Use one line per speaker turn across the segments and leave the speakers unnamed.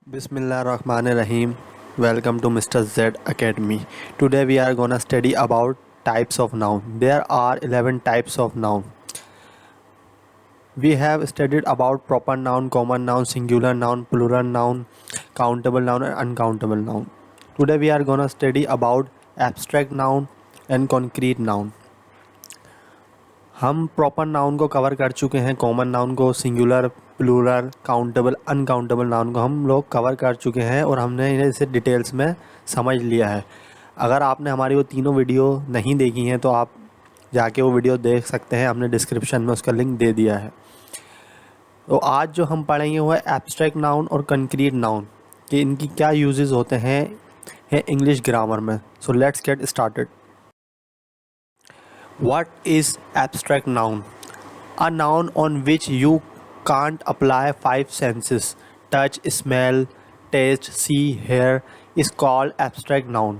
Bismillahirrahmanirrahim. Welcome to Mr. Z Academy. Today we are gonna study about types of noun. There are 11 types of noun. We have studied about proper noun, common noun, singular noun, plural noun, countable noun and uncountable noun. Today we are gonna study about abstract noun and concrete noun. हम proper noun को cover कर चुके हैं, common noun को, singular, plural, countable, uncountable noun को हम लोग cover कर चुके हैं और हमने इसे डिटेल्स में समझ लिया है। अगर आपने हमारी वो तीनों वीडियो नहीं देखी हैं तो आप जाके वो वीडियो देख सकते हैं, हमने डिस्क्रिप्शन में उसका लिंक दे दिया है। तो आज जो हम पढ़ेंगे वो है एब्स्ट्रैक्ट नाउन और कंक्रीट नाउन कि इनकी क्या यूजेस होते हैं इंग्लिश ग्रामर में। So let's get started. What is abstract noun? A noun on which you can't apply five senses, touch, smell, taste, see, hear, is called abstract noun.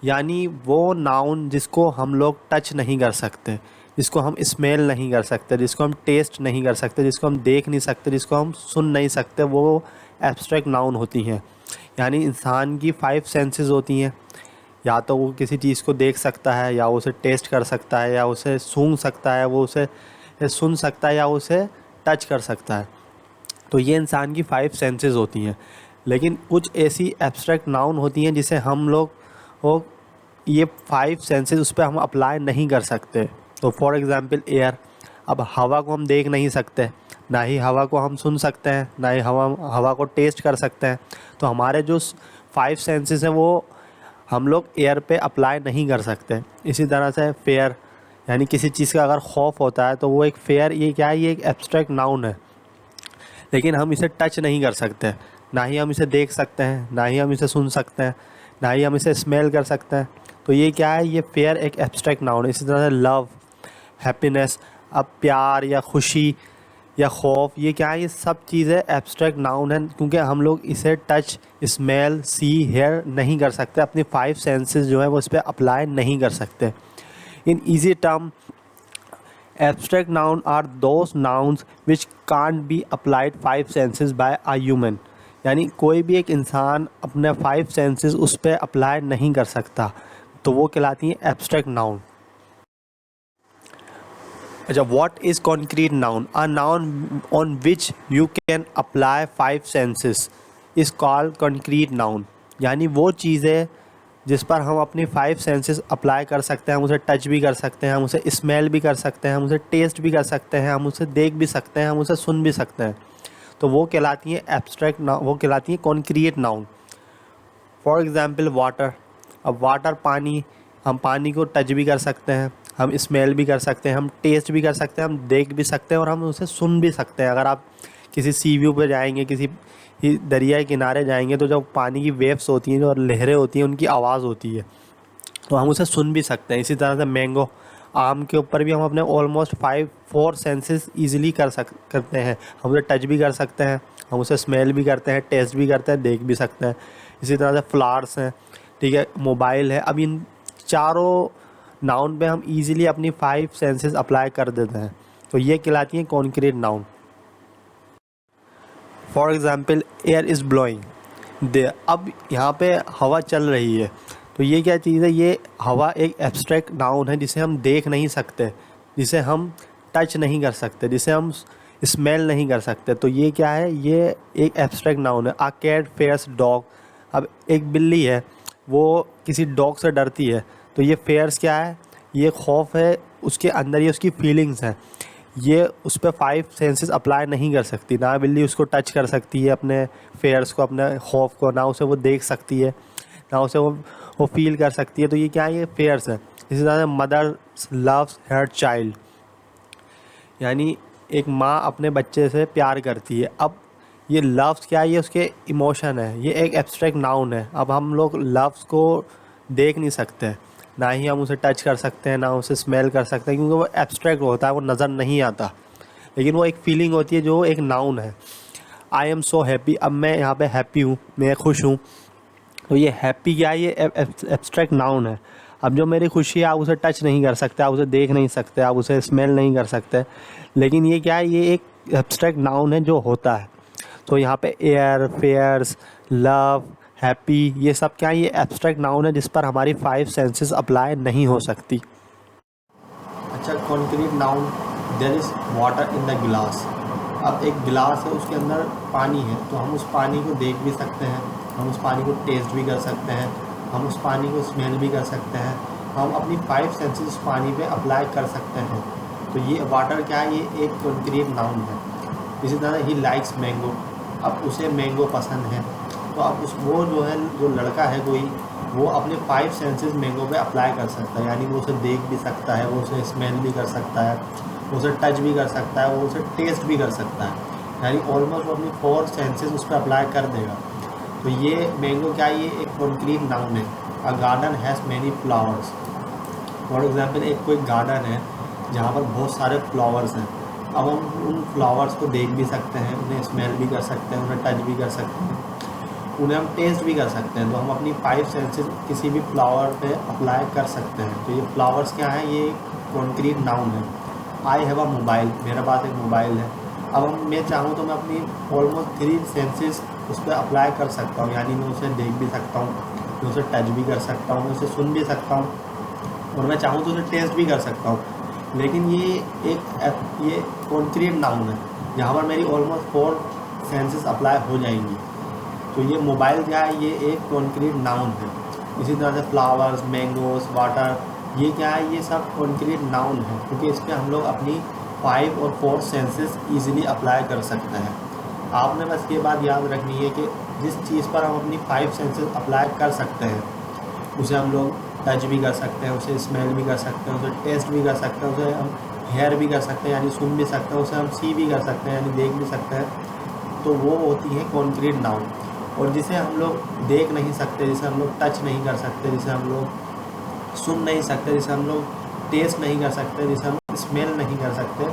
यानी वो noun जिसको हम लोग टच नहीं कर सकते, जिसको हम स्मेल नहीं कर सकते, जिसको हम टेस्ट नहीं कर सकते, जिसको हम देख नहीं सकते, जिसको हम सुन नहीं सकते, वो एब्स्ट्रैक्ट नाउन होती हैं। यानी इंसान की 5 सेंसेस होती हैं, या तो वो किसी चीज़ को देख सकता है, या उसे टेस्ट कर सकता है, या उसे सूंघ सकता है, वो उसे सुन सकता है, या उसे टच कर सकता है। तो ये इंसान की 5 सेंसेस होती हैं। लेकिन कुछ ऐसी एब्स्ट्रैक्ट नाउन होती हैं जिसे हम लोग ये 5 सेंसेस उस पर हम अप्लाई नहीं कर सकते। तो फॉर एग्ज़ाम्पल एयर, अब हवा को हम देख नहीं सकते, ना ही हवा को हम सुन सकते हैं, ना ही हवा को टेस्ट कर सकते हैं। तो हमारे जो 5 सेंसेस हैं वो हम लोग एयर पे अप्लाई नहीं कर सकते। इसी तरह से फेयर, यानी किसी चीज़ का अगर खौफ होता है तो वो एक फेयर, ये क्या है, ये एक एब्स्ट्रैक्ट नाउन है, लेकिन हम इसे टच नहीं कर सकते, ना ही हम इसे देख सकते हैं, ना ही हम इसे सुन सकते हैं, ना ही हम इसे स्मेल कर सकते हैं। तो ये क्या है, ये फेयर एक एब्स्ट्रैक्ट नाउन है। इसी तरह से लव, हैप्पीनेस, अब प्यार या खुशी या खौफ, ये क्या है, ये सब चीज़ें एब्स्ट्रैक्ट नाउन है, क्योंकि हम लोग इसे टच, स्मेल, सी, हेयर नहीं कर सकते। अपनी 5 सेंसेस जो है वो इस पर अप्लाई नहीं कर सकते। In easy term, abstract noun are those nouns which can't be applied 5 senses by a human. यानी कोई भी एक इंसान अपने 5 सेंसेस उस पर अप्लाई नहीं कर सकता, तो वो कहलाती हैं एब्स्ट्रैक्ट नाउन। अच्छा, what is concrete noun? A noun on which you can apply 5 senses is called concrete noun. यानी वो चीज़ें जिस पर हम अपनी 5 सेंसेस अप्लाई कर सकते हैं, हम उसे टच भी कर सकते हैं, हम उसे स्मेल भी कर सकते हैं, हम उसे टेस्ट भी कर सकते हैं, हम उसे देख भी सकते हैं, हम उसे सुन भी सकते हैं, तो वो कहलाती हैं एब्स्ट्रैक्ट नाउन, वो कहलाती हैं concrete noun. For example water, अब वाटर, पानी, हम पानी को टच भी कर सकते हैं, हम स्मेल भी कर सकते हैं, हम टेस्ट भी कर सकते हैं, हम देख भी सकते हैं और हम उसे सुन भी सकते हैं। अगर आप किसी सी व्यू पर जाएंगे, किसी दरिया के किनारे जाएंगे, तो जब पानी की वेव्स होती हैं, जो लहरें होती हैं, उनकी आवाज़ होती है, तो हम उसे सुन भी सकते हैं। इसी तरह से मैंगो, आम के ऊपर भी हम अपने ऑलमोस्ट 4 सेंसेस ईजिली करते हैं। हम उसे टच भी कर सकते हैं, हम उसे स्मेल भी करते हैं, टेस्ट भी करते हैं, देख भी सकते हैं। इसी तरह से फ्लावर्स हैं, ठीक है, मोबाइल है। अब इन चारों नाउन पे हम इजीली अपनी 5 सेंसेस अप्लाई कर देते हैं, तो ये कहलाती हैं concrete noun. For example air is blowing दे, अब यहाँ पे हवा चल रही है, तो ये क्या चीज़ है, ये हवा एक एब्स्ट्रैक्ट नाउन है जिसे हम देख नहीं सकते, जिसे हम टच नहीं कर सकते, जिसे हम स्मेल नहीं कर सकते। तो ये क्या है, ये एक एब्स्ट्रैक्ट नाउन है। आ कैट फेयर्स डॉग, अब एक बिल्ली है, वो किसी डॉग से डरती है, तो ये फेयर्स क्या है, ये खौफ है उसके अंदर, ये उसकी फीलिंग्स हैं, ये उस पर 5 सेंसेस अप्लाई नहीं कर सकती। ना बिल्ली उसको टच कर सकती है, अपने फेयर्स को, अपने खौफ को, ना उसे वो देख सकती है, ना उसे वो फील कर सकती है। तो ये क्या है, ये फेयर्स है। इसी तरह से मदर लव्स हर चाइल्ड, यानी एक माँ अपने बच्चे से प्यार करती है। अब ये लव्स क्या है, ये उसके इमोशन है, ये एक एब्स्ट्रैक्ट नाउन है। अब हम लोग लव्स को देख नहीं सकते, ना ही हम उसे टच कर सकते हैं, ना उसे स्मेल कर सकते हैं, क्योंकि वो एब्स्ट्रैक्ट होता है, वो नज़र नहीं आता। लेकिन वो एक फीलिंग होती है जो एक नाउन है। आई एम सो हैप्पी, अब मैं यहाँ पे हैप्पी हूँ, मैं खुश हूँ, तो ये हैप्पी क्या है, ये एब्स्ट्रैक्ट नाउन है। अब जो मेरी खुशी है, आप उसे टच नहीं कर सकते, आप उसे देख नहीं सकते, आप उसे स्मेल नहीं कर सकते, लेकिन ये क्या है, ये एक एब्स्ट्रैक्ट नाउन है जो होता है। तो यहाँ पे एयर, फेयर्स, लव, हैप्पी, ये सब क्या है, ये एब्स्ट्रैक्ट नाउन है जिस पर हमारी 5 सेंसेस अप्लाई नहीं हो सकती। अच्छा, concrete noun, there is water in the glass. अब एक गिलास है, उसके अंदर पानी है, तो हम उस पानी को देख भी सकते हैं, हम उस पानी को टेस्ट भी कर सकते हैं, हम उस पानी को स्मेल भी कर सकते हैं, हम अपनी 5 सेंसेस उस पानी पे अप्लाई कर सकते हैं। तो ये वाटर क्या है, ये एक कॉन्क्रीट नाउन है। इसी तरह ही लाइक्स मैंगो, अब उसे मैंगो पसंद है, तो अब वो जो है, जो लड़का है कोई, वो अपने 5 सेंसेस मैंगो पे अप्लाई कर सकता है, यानी वो उसे देख भी सकता है, वो उसे स्मेल भी कर सकता है, वो उसे टच भी कर सकता है, वो उसे टेस्ट भी कर सकता है, यानी ऑलमोस्ट वो अपनी 4 सेंसेस उस पर अप्लाई कर देगा। तो ये मैंगो क्या है, ये एक कॉन्क्रीट नाउन है। A garden has many flowers, for example एक कोई गार्डन है जहाँ पर बहुत सारे फ्लावर्स हैं। अब हम उन फ्लावर्स को देख भी सकते हैं, उन्हें स्मेल भी कर सकते हैं, उन्हें टच भी कर सकते हैं, उन्हें हम टेस्ट भी कर सकते हैं। तो हम अपनी 5 सेंसेस किसी भी फ्लावर पे अप्लाई कर सकते हैं। तो ये फ्लावर्स क्या हैं, ये कॉन्क्रीट नाउन है। आई हैव अ मोबाइल, मेरे पास एक मोबाइल है। अब मैं चाहूँ तो मैं अपनी ऑलमोस्ट 3 सेंसेस उस पर अप्लाई कर सकता हूँ, यानी मैं उसे देख भी सकता हूँ, मैं उसे टच भी कर सकता हूँ, मैं उसे सुन भी सकता हूँ, और मैं चाहूँ तो उसे टेस्ट भी कर सकता हूँ। लेकिन ये कॉन्क्रीट नाउन है जहाँ पर मेरी ऑलमोस्ट 4 सेंसेस अप्लाई हो जाएंगी। तो ये मोबाइल क्या है, ये एक कॉन्क्रीट नाउन है। इसी तरह से फ्लावर्स, मैंगोस, वाटर, ये क्या है, ये सब कॉन्क्रीट नाउन है, क्योंकि इस पर हम लोग अपनी 5 और 4 सेंसेस ईजिली अप्लाई कर सकते हैं। आपने बस ये बात याद रखनी है कि जिस चीज़ पर हम अपनी 5 सेंसेस अप्लाई कर सकते हैं, उसे हम लोग टच भी कर सकते हैं, उसे स्मेल भी कर सकते हैं, उसे टेस्ट भी कर सकते हैं, उसे हम हेयर भी कर सकते हैं, यानी सुन भी सकते हैं, उसे हम सी भी कर सकते हैं, यानी देख भी सकते हैं। तो वो होती है कॉन्क्रीट नाउन। और जिसे हम लोग देख नहीं सकते, जिसे हम लोग टच नहीं कर सकते, जिसे हम लोग सुन नहीं सकते, जिसे हम लोग टेस्ट नहीं कर सकते, जिसे हम स्मेल नहीं कर सकते,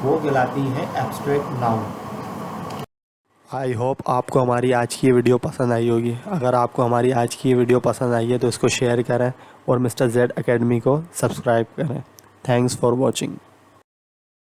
वो कहलाती है एब्स्ट्रैक्ट नाउन। आई होप आपको हमारी आज की ये वीडियो पसंद आई होगी। अगर आपको हमारी आज की ये वीडियो पसंद आई है तो इसको शेयर करें और मिस्टर जेड एकेडमी को सब्सक्राइब करें। Thanks for watching.